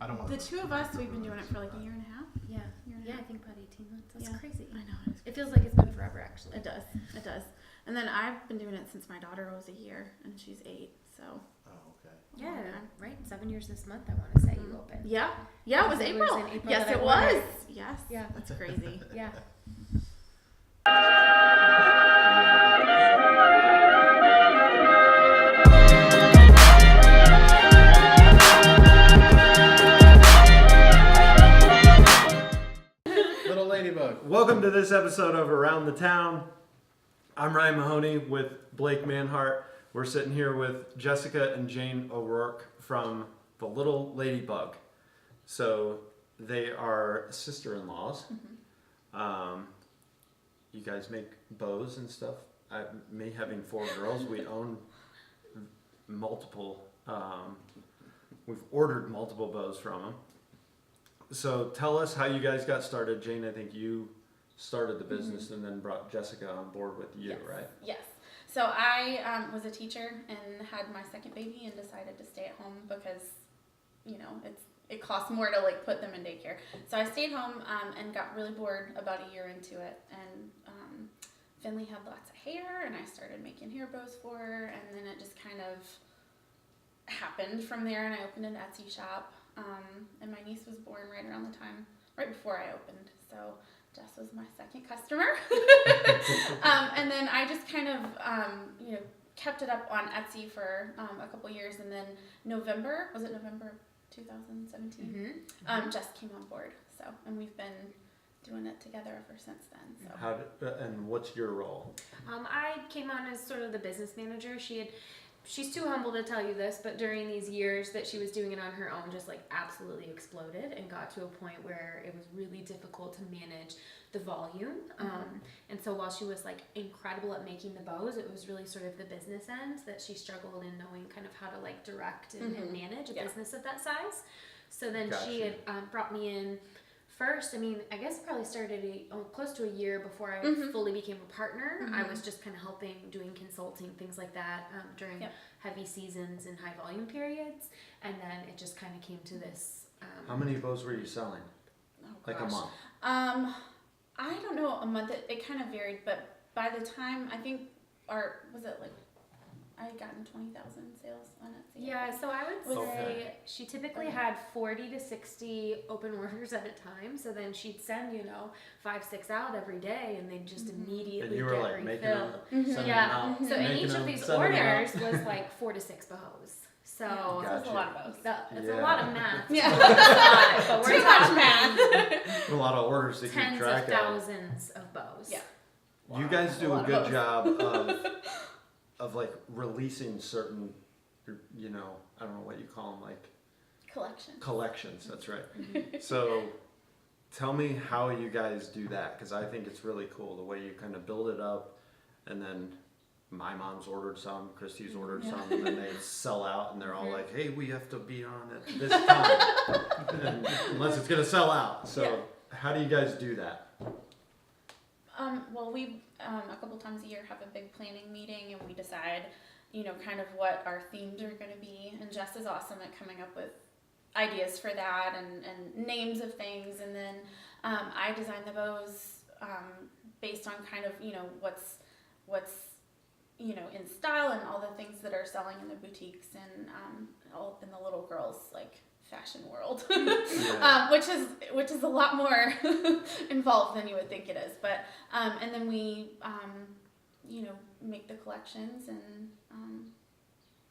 I don't want The two of us, we've been doing it for like a year and a half. Yeah, I think about 18 months. That's crazy. I know. It feels like it's been forever, actually. It does. It does. And then I've been doing it since my daughter was a year, and she's 8. So. Oh, okay. Yeah, right. 7 years this month. I want to say you opened. Yeah. Yeah, it was April. It was in April. Yes, it was. Yes. Yeah. That's crazy. Yeah. Little Ladybug. Welcome to this episode of Around the Town. I'm Ryan Mahoney with Blake Manhart. We're sitting here with Jessica and Jane O'Rourke from the Little Ladybug. So they are sister-in-laws. You guys make bows and stuff. Me having 4 girls, we own multiple. We've ordered multiple bows from them. So tell us how you guys got started. Jane, I think you started the business and then brought Jessica on board with you, right? Yes. So I was a teacher and had my second baby and decided to stay at home because, you know, it costs more to like put them in daycare. So I stayed home and got really bored about a year into it. And Finley had lots of hair and I started making hair bows for her. And then it just kind of happened from there. And I opened an Etsy shop. And my niece was born right before I opened. So Jess was my second customer. And then I just kind of, kept it up on Etsy for a couple years. And then November 2017? Jess came on board. So, and we've been doing it together ever since then. So. And what's your role? I came on as sort of the business manager. She's too humble to tell you this, but during these years that she was doing it on her own, just like absolutely exploded and got to a point where it was really difficult to manage the volume. And so while she was like incredible at making the bows, it was really sort of the business end that she struggled in knowing kind of how to like direct and manage a business of that size. So then she had brought me in first. I mean, I guess it probably started close to a year before I fully became a partner. I was just kind of helping, doing consulting, things like that during heavy seasons and high volume periods. And then it just kind of came to this. How many bows were you selling? Like a month? I don't know, a month. It kind of varied, but by the time I think I had gotten 20,000 sales on Etsy. Yeah, so I would say she typically had 40 to 60 open orders at a time. So then she'd send, 5-6 out every day, and they'd just immediately and you were get like refilled. making them, Yeah. So in each of these orders was like 4 to 6 bows. So that's a lot of bows. It's a lot of math. Yeah, but we're too much math. a lot of orders to keep tens track of thousands of bows. Yeah. You guys do a good job of like releasing certain, I don't know what you call them, like collections. That's right. So tell me how you guys do that, because I think it's really cool the way you kind of build it up, and then my mom's ordered some, Christy's ordered some, and then they sell out, and they're all like, hey, we have to be on at this time, unless it's going to sell out. So how do you guys do that? Well, we a couple times a year have a big planning meeting, and we decide, kind of what our themes are going to be. And Jess is awesome at coming up with ideas for that and names of things. And then I design the bows based on kind of what's in style and all the things that are selling in the boutiques and all in the little girls like fashion world, which is a lot more involved than you would think it is. But and then we make the collections, and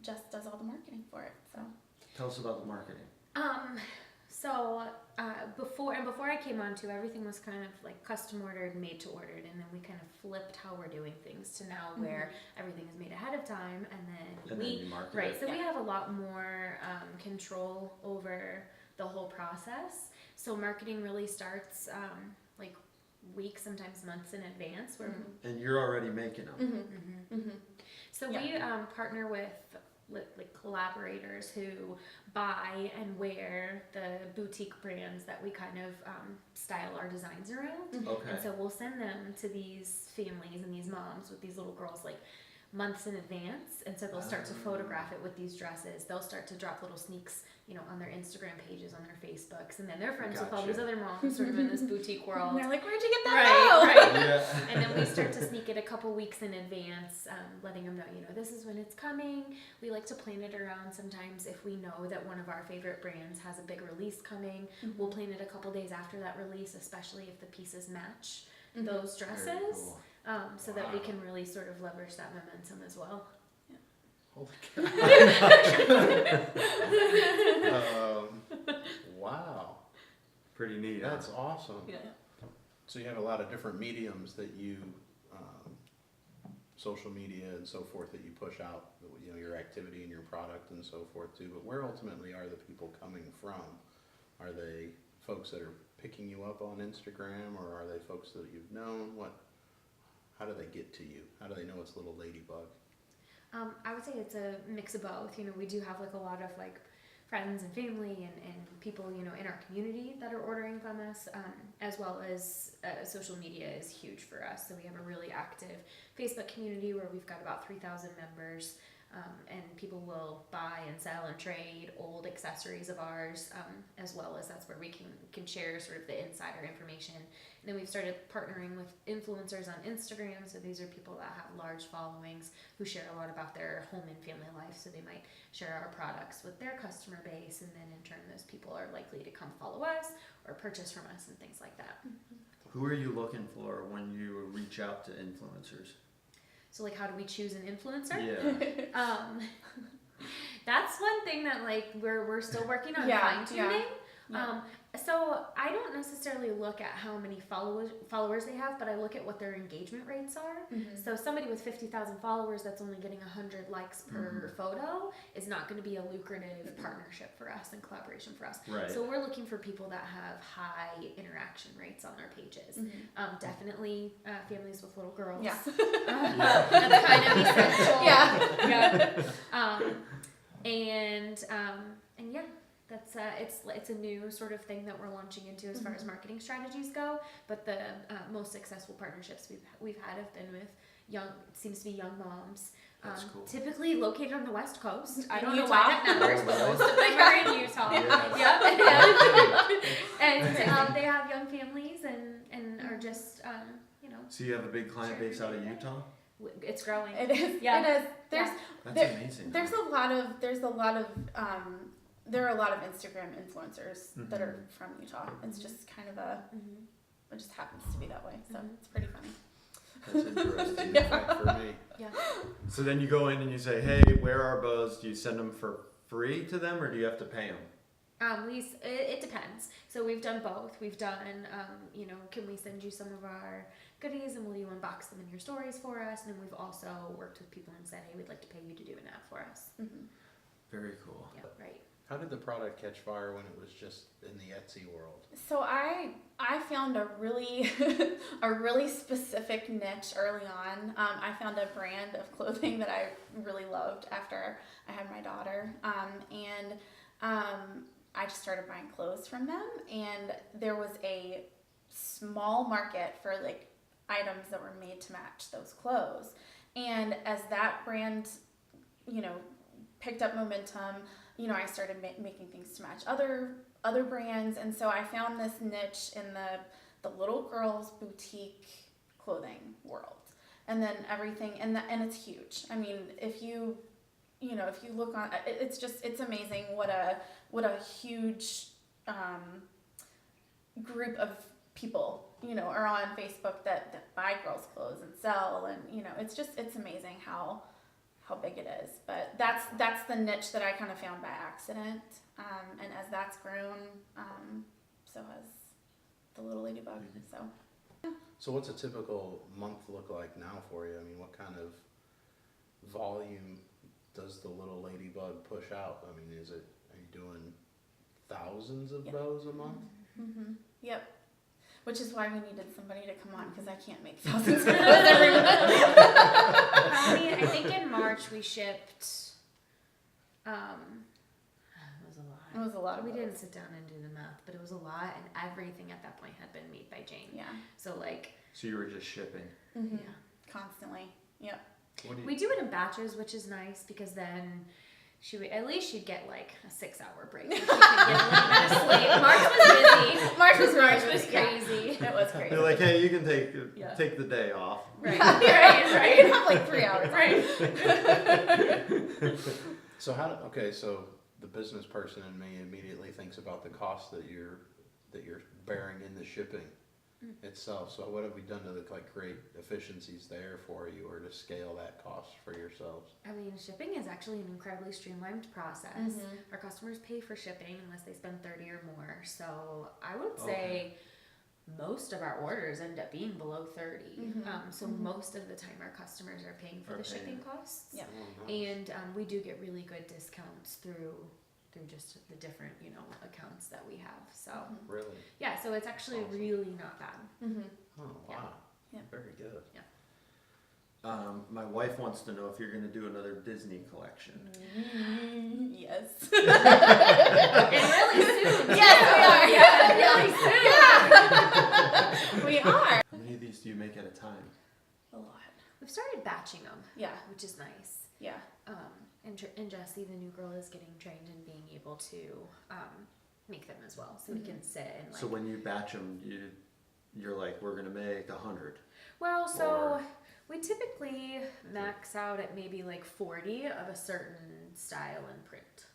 Jess does all the marketing for it. So Tell us about the marketing. Before I came on to, everything was kind of like custom ordered, made to ordered, and then we kind of flipped how we're doing things to now where everything is made ahead of time, and then you market right. it. So we have a lot more control over the whole process. So marketing really starts like weeks, sometimes months in advance. And you're already making them. So we partner with like collaborators who buy and wear the boutique brands that we kind of style our designs around. Okay. And so we'll send them to these families and these moms with these little girls like months in advance, and so they'll start to photograph it with these dresses. They'll start to drop little sneaks, on their Instagram pages, on their Facebooks, and then they're friends with all these other moms sort of in this boutique world. And they're like, where'd you get that Right. Yeah. And then we start to sneak it a couple weeks in advance, letting them know, this is when it's coming. We like to plan it around sometimes if we know that one of our favorite brands has a big release coming. We'll plan it a couple days after that release, especially if the pieces match those dresses, so that we can really sort of leverage that momentum as well. Holy cow. Wow. Pretty neat. That's awesome. Yeah. So you have a lot of different mediums that you, social media and so forth, that you push out, your activity and your product and so forth too. But where ultimately are the people coming from? Are they folks that are picking you up on Instagram, or are they folks that you've known? How do they get to you? How do they know it's Little Ladybug? I would say it's a mix of both. We do have a lot of friends and family and people, in our community that are ordering from us, as well as social media is huge for us. So we have a really active Facebook community where we've got about 3,000 members, and people will buy and sell and trade old accessories of ours, as well as that's where we can share sort of the insider information. And then we've started partnering with influencers on Instagram. So these are people that have large followings who share a lot about their home and family life. So they might share our products with their customer base, and then in turn those people are likely to come follow us or purchase from us and things like that. Who are you looking for when you reach out to influencers? So how do we choose an influencer? Yeah. That's one thing that we're still working on fine tuning. Yeah. So I don't necessarily look at how many followers they have, but I look at what their engagement rates are. So somebody with 50,000 followers that's only getting 100 likes per photo is not going to be a lucrative partnership for us and collaboration for us. Right. So we're looking for people that have high interaction rates on our pages. Definitely families with little girls. Yeah. That's kind of essential. Yeah. And yeah. That's it's a new sort of thing that we're launching into as far as marketing strategies go. But the most successful partnerships we've had have been with young moms. That's cool. Typically located on the West Coast. I don't Utah. know why that matters, but most of them are in Utah. And they have young families and are just So you have a big client base out of Utah? It's growing. It is. Yeah. It is. That's amazing. There are a lot of Instagram influencers that are from Utah. It's just kind of it just happens to be that way. So it's pretty funny. That's interesting. For me. Yeah. So then you go in and you say, hey, where are bows? Do you send them for free to them, or do you have to pay them? It depends. So we've done both. We've done, can we send you some of our goodies and will you unbox them in your stories for us? And then we've also worked with people and said, hey, we'd like to pay you to do an ad for us. Very cool. Yeah, right. How did the product catch fire when it was just in the Etsy world? So I found a really specific niche early on. I found a brand of clothing that I really loved after I had my daughter, and I just started buying clothes from them. And there was a small market for items that were made to match those clothes. And as that brand, picked up momentum, I started making things to match other brands, and so I found this niche in the little girls boutique clothing world, and then everything, and it's huge. I mean, if you look on, it's amazing what a huge group of people are on Facebook that buy girls' clothes and sell, and it's amazing how big it is. But that's the niche that I kind of found by accident, and as that's grown, so has the Little Ladybug. So what's a typical month look like now for you? I mean, what kind of volume does the Little Ladybug push out? I mean, are you doing thousands of bows a month? Yep. Which is why we needed somebody to come on, because I can't make thousands of clothes every month. I think in March we shipped. It was a lot. We didn't sit down and do the math, but it was a lot, and everything at that point had been made by Jane. Yeah. So So you were just shipping. yeah, Constantly. Yep. We do it in batches, which is nice because then at least she'd get like a 6-hour break. She could get a little bit of sleep. March was busy. March was crazy. It was crazy. They're like, hey, you can take the day off. Right. right. You can have like 3 hours. Right. So so the business person in me immediately thinks about the cost that you're bearing in the shipping itself. So what have we done to create efficiencies there for you, or to scale that cost for yourselves? I mean, shipping is actually an incredibly streamlined process. Our customers pay for shipping unless they spend $30 or more. So I would say most of our orders end up being below $30. So most of the time our customers are paying for the shipping costs. Yeah. Oh, nice. And we do get really good discounts through just the different, accounts that we have. So Really? yeah, so it's actually really not bad. Oh, wow. Yeah. Very good. Yeah. My wife wants to know if you're going to do another Disney collection. Yes. And really soon. Yes, we are. Yeah, really soon. Yeah. We are. How many of these do you make at a time? A lot. We've started batching them. Yeah. Which is nice. Yeah. And Jessie, the new girl, is getting trained in being able to make them as well, so we can sit and So when you batch them, you're like, we're gonna make 100. Well, so Or- we typically max out at maybe like 40 of a certain style and print.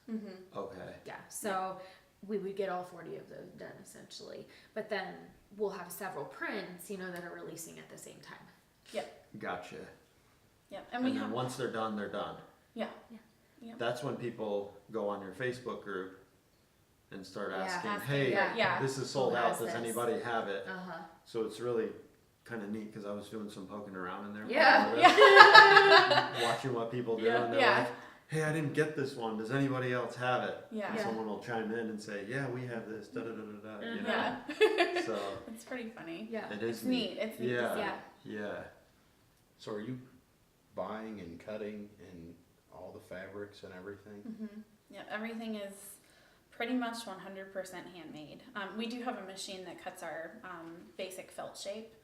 Okay. Yeah. So we would get all 40 of those done essentially, but then we'll have several prints, that are releasing at the same time. Gotcha. Yeah. And then once they're done, they're done. Yeah. That's when people go on your Facebook group and start asking, asking, hey, this is sold Who out, has does this? anybody have it? Uh-huh. So it's really kind of neat, because I was doing some poking around in there. Watching what people do, and they're like, hey, I didn't get this one, does anybody else have it? And someone will chime in and say, yeah, we have this, da-da-da-da-da, So It's pretty funny. Yeah. it is It's neat. It's neat to see. Yeah. So are you buying and cutting and all the fabrics and everything? Yeah, everything is pretty much 100% handmade. We do have a machine that cuts our basic felt shape,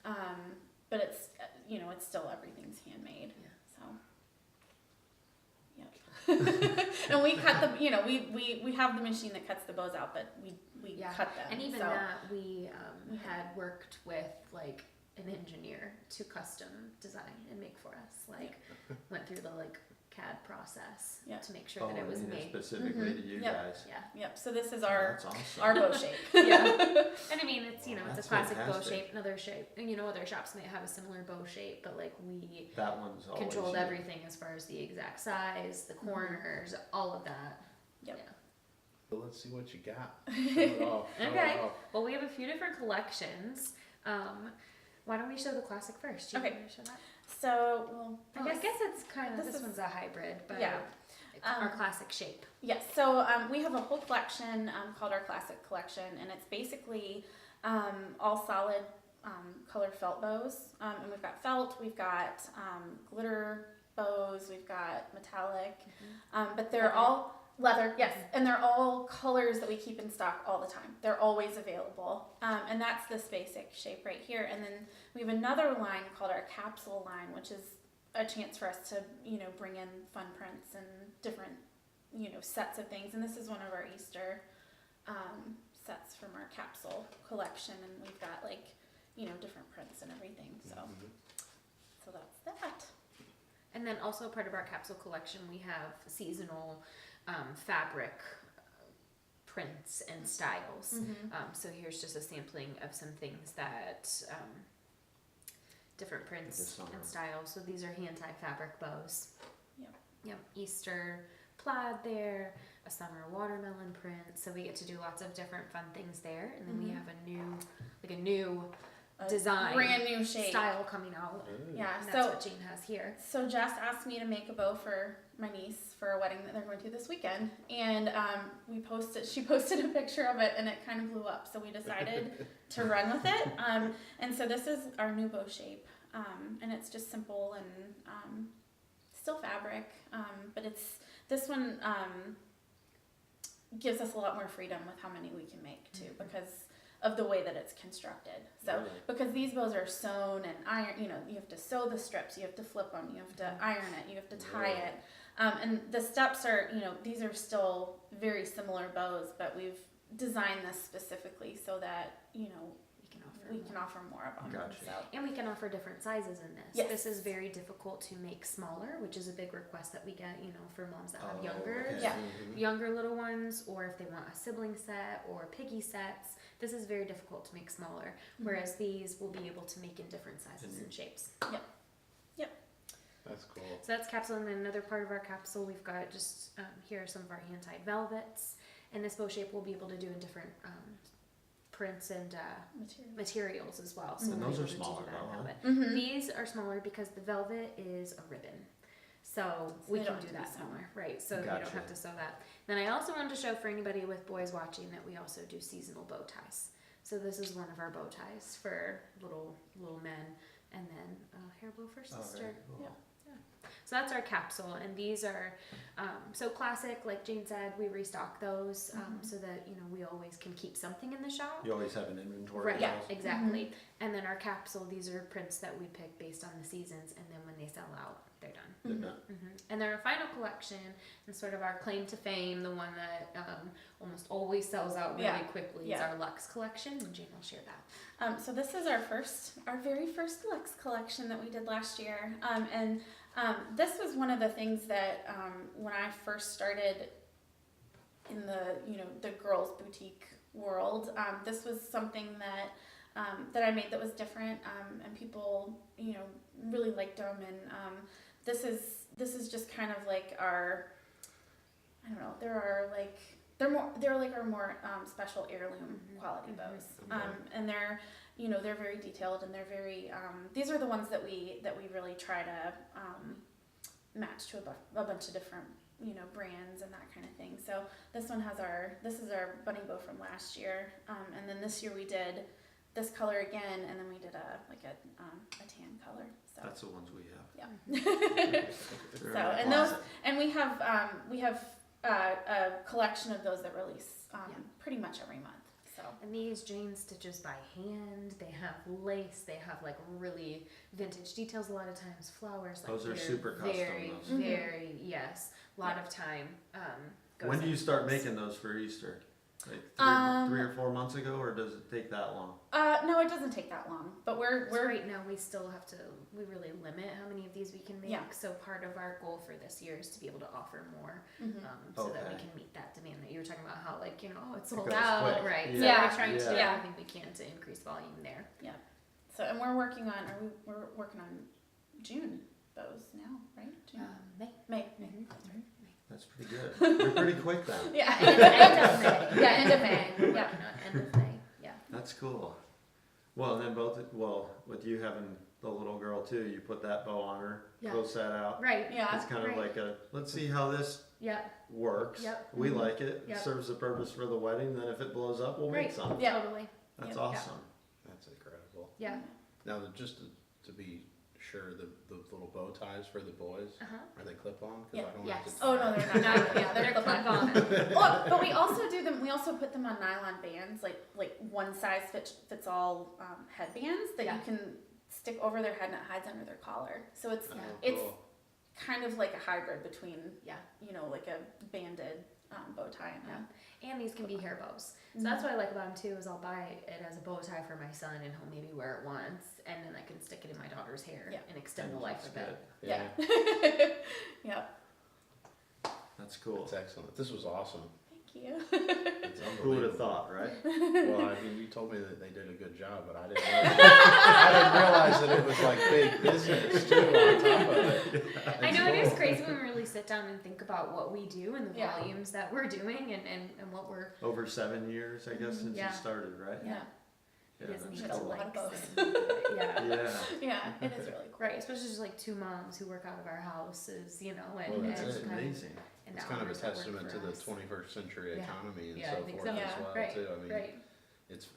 but it's it's still everything's handmade. So, and we cut the we have the machine that cuts the bows out, but we cut them. And even so. that we had worked with like an engineer to custom design and make for us. Like went through the CAD process to make sure that it was made specifically to you guys. Yep. So this is our That's awesome. our bow shape. And I mean, it's it's That's a classic bow fantastic. shape. Another shape, and other shops might have a similar bow shape, but we That one's always controlled you. everything as far as the exact size, the corners, all of that. Yep. Yeah. Well, let's see what you got. Show it off. Show Okay. it off. Well, we have a few different collections. Why don't we show the classic first? Do you want to show that? So, well, I guess it's kind of this one's a hybrid, but it's our classic shape. Yes, so we have a whole collection called our Classic Collection, and it's basically all solid colored felt bows. And we've got felt, we've got glitter bows, we've got metallic, but they're all leather, yes, and they're all colors that we keep in stock all the time. They're always available, and that's this basic shape right here. And then we have another line called our capsule line, which is a chance for us to bring in fun prints and different sets of things. And this is one of our Easter sets from our capsule collection, and we've got different prints and everything. So that's that. And then also part of our capsule collection, we have seasonal fabric prints and styles. So here's just a sampling of some things that different prints and styles. So these are hand-tied fabric bows. Yep. Easter plaid there, a summer watermelon print. So we get to do lots of different fun things there. And then we have a new design, brand new shape style coming out. Yeah, And that's what Jean has here. So Jess asked me to make a bow for my niece for a wedding that they're going to this weekend, and she posted a picture of it, and it kind of blew up. So we decided to run with it. And so this is our new bow shape, and it's just simple and still fabric, but this one gives us a lot more freedom with how many we can make too, because of the way that it's constructed. So Really? because these bows are sewn and iron, you know, you have to sew the strips, you have to flip them, you have to iron it, you have to tie Really? it. And the steps are, you know, these are still very similar bows, but we've designed this specifically so that, you know, we can offer more of them. Gotcha. So. And we can offer different sizes in this. Yes. This is very difficult to make smaller, which is a big request that we get, you know, for moms that have younger, okay. Yeah. younger little ones, or if they want a sibling set or piggy sets. This is very difficult to make smaller, whereas these will be able to make in different sizes and shapes. That's cool. So that's capsule, and then another part of our capsule, we've got just here are some of our hand-tied velvets, and this bow shape we'll be able to do in different prints and materials as well. So And we'll those be are able to do smaller that though, velvet. Mm-hmm. These are smaller because the velvet is a ribbon. So we they can don't do have to that be sewn. smaller, right? So you Gotcha. don't have to sew that. Then I also wanted to show for anybody with boys watching that we also do seasonal bow ties. So this is one of our bow ties for little men, and then a hair bow for Oh, sister. very cool. Yeah. So that's our capsule, and these are so classic. Like Jane said, we restock those so that you know we always can keep something in the shop. You always have an inventory. Right. of Yeah. those? Exactly. And then our capsule. These are prints that we pick based on the seasons, and then when they sell out, they're done. They're done. And they're a final collection, and sort of our claim to fame, the one that almost always sells out really quickly, is our Luxe collection, and Jane will share that. So this is our very first Lux collection that we did last year, and this was one of the things that when I first started in the girls boutique world, this was something that I made that was different, and people really liked them, and this is just kind of like our, I don't know, they're like our more special heirloom quality bows, and they're very detailed, and they're very these are the ones that we really try to match to a bunch of different brands and that kind of thing. So this one has this is our bunny bow from last year, and then this year we did this color again, and then we did a tan color. So That's the ones we have. yeah. So and those, and we have a collection of those that release pretty much every month. So. And these Jane stitches by hand. They have lace. They have like really vintage details. A lot of times flowers. Like Those are they're super custom, Very, those. very yes. A lot of time. Goes When do you into start those. making those for Easter? Like 3 or 4 months ago, or does it take that long? No, it doesn't take that long, but we're right now we still have to. We really limit how many of these we can make. Yeah. So part of our goal for this year is to be able to offer more, so that we Okay. can meet that demand that you were talking about. How it's It sold goes out, quick. right? Yeah. So Yeah. we're trying to do Yeah. everything we can to increase volume there. So, and we're working on June bows now, right? June. May. That's right. That's pretty good. You're pretty quick then. Yeah. End of May. Yeah, end of May. We're Yeah. working on end of May. Yeah. That's cool. Well, and then with you having the little girl too, you put that bow on her, Yeah. close that out. Right. Yeah. It's kind of Right. like let's see how this Yeah. works. Yep. We like it. Yep. It serves the purpose for the wedding. Then if it blows up, we'll make Right. some. Yeah. Totally. That's Yeah. awesome. That's incredible. Yeah. Now, just to be sure, the little bow ties for the boys, are they clip on? Yeah. I don't Yes. have to. Oh no, they're not. Yeah, They're clip on. Well, but we also do them. We also put them on nylon bands, like one size fits all headbands that Yeah. you can stick over their head and it hides under their collar. So it's Oh, it's cool. kind of like a hybrid between Yeah. like a banded bow tie and And these can be hair bows. So that's what I like about them too. Is I'll buy it as a bow tie for my son, and he'll maybe wear it once, and then I can stick it in my daughter's hair Yeah. and extend the life of it. Yeah. Yeah. That's cool. That's excellent. This was awesome. Thank you. It's Who would have unbelievable. thought, right? Well, I mean, you told me that they did a good job, but I didn't realize that it was like big business too on top of it. I know it is crazy when we really sit down and think about what we do and the Yeah. volumes that we're doing and what we're. Over 7 years, I guess, since Yeah. you started, right? Yeah. Yeah, It is that's neat It's to a lot of like. bows. Yeah. Yeah. Yeah, it is really cool. Right, especially just like 2 moms who work out of our houses, and, Well, that's and it. kind of- Amazing. and It's kind of a hours that work testament for to the us. 21st century Yeah. economy and Yeah, I so think forth so. as Yeah, well right, too. I mean, right. it's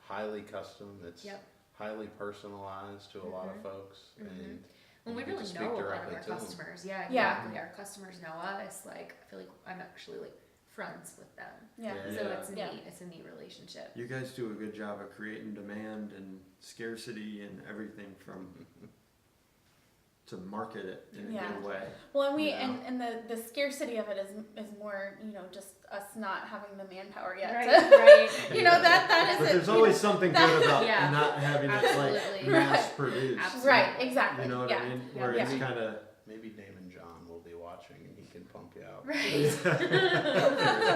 highly custom. It's Yep. highly personalized to a lot of folks, and Well, we you get really to speak know a lot of directly our to them. customers. Yeah, Yeah. exactly. Our customers know us. Like, I feel like I'm actually like friends with them. Yeah. So it's neat. Yeah. It's a neat relationship. You guys do a good job of creating demand and scarcity and everything to market it in a good way. Well, and Yeah. the scarcity of it is more, just us not having the manpower yet. Right, to- right. that is But it. there's always something good about Yeah. not having it like Absolutely. mass produced. Absolutely. Right, exactly. You know what yeah. I mean? Yeah. Where it's Yeah. kind of Maybe Damon John will be watching and he can pump you out. Right.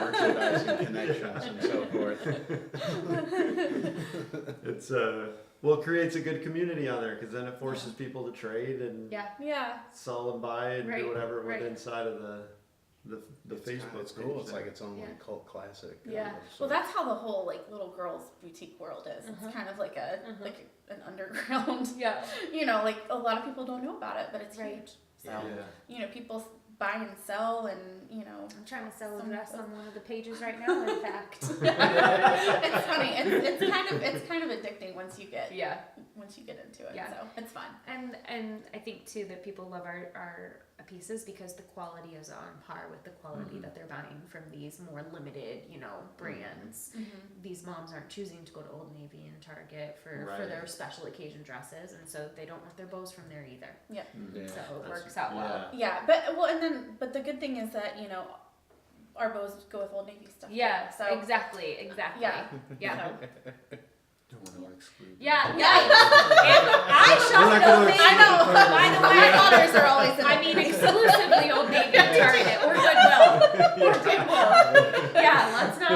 Merchandising connections and so forth. it's it creates a good community on there because then it forces people to trade and Yeah. sell and buy and Right, do whatever right. with inside of the Facebook. It's cool. page It's there. like its own like cult classic. Yeah. Well, that's how the whole little girls boutique world is. It's kind of like an underground. Yeah. Like a lot of people don't know about it, but it's Right. huge. So Yeah. people buy and sell, and I'm trying to sell a Some- dress on one of the pages right now, in fact. it's funny. It's kind of addicting once you get into it. Yeah. So it's fun. And I think too that people love our pieces because the quality is on par with the quality that they're buying from these more limited, brands. These moms aren't choosing to go to Old Navy and Target for their special occasion dresses, and so they don't want their bows from there either. Yeah. Yeah. So it works out well. Yeah, but the good thing is that our bows go with Old Navy stuff. Yeah, So exactly. yeah. Yeah. Don't want to exclude. Yeah. And I shop at Old Navy. I know. By the way, my daughters are always. Exclusively Old Navy and Target or Goodwill. Yeah, let's not.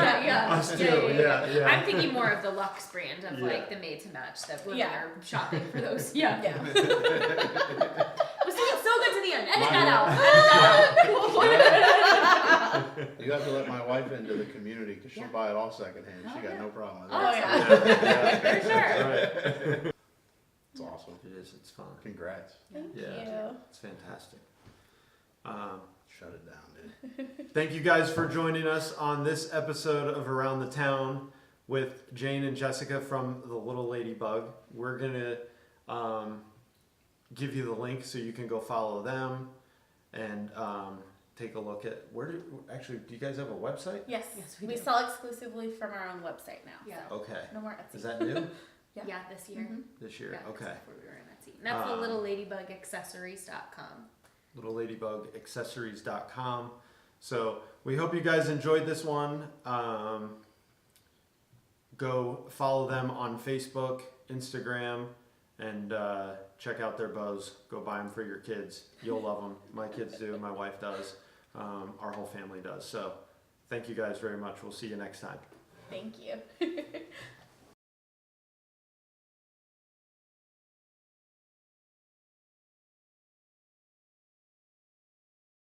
Us too. Yeah. I'm thinking more of the Luxe brand of like the made to match that women are shopping for those. Yeah. Was singing so good to the end. Edit that out. You have to let my wife into the community because she'll buy it all secondhand. She got no problem with Oh that. yeah. For sure. Right. It's awesome. It is. It's fun. Congrats. Thank Yeah. you. It's fantastic. Shut it down, dude. Thank you guys for joining us on this episode of Around the Town with Jane and Jessica from the Little Ladybug. We're gonna give you the link so you can go follow them and take a look at do you guys have a website? Yes. we We do. sell exclusively from our own website now. Yeah. So Okay. no more Etsy. Is that new Yeah, this year. this year? Yeah, Okay. before we were in Etsy. And that's the littleladybugaccessories.com. LittleLadyBugAccessories.com. So we hope you guys enjoyed this one. Go follow them on Facebook, Instagram, and check out their bows. Go buy them for your kids. You'll love them. My kids do. My wife does. Our whole family does. So thank you guys very much. We'll see you next time. Thank you.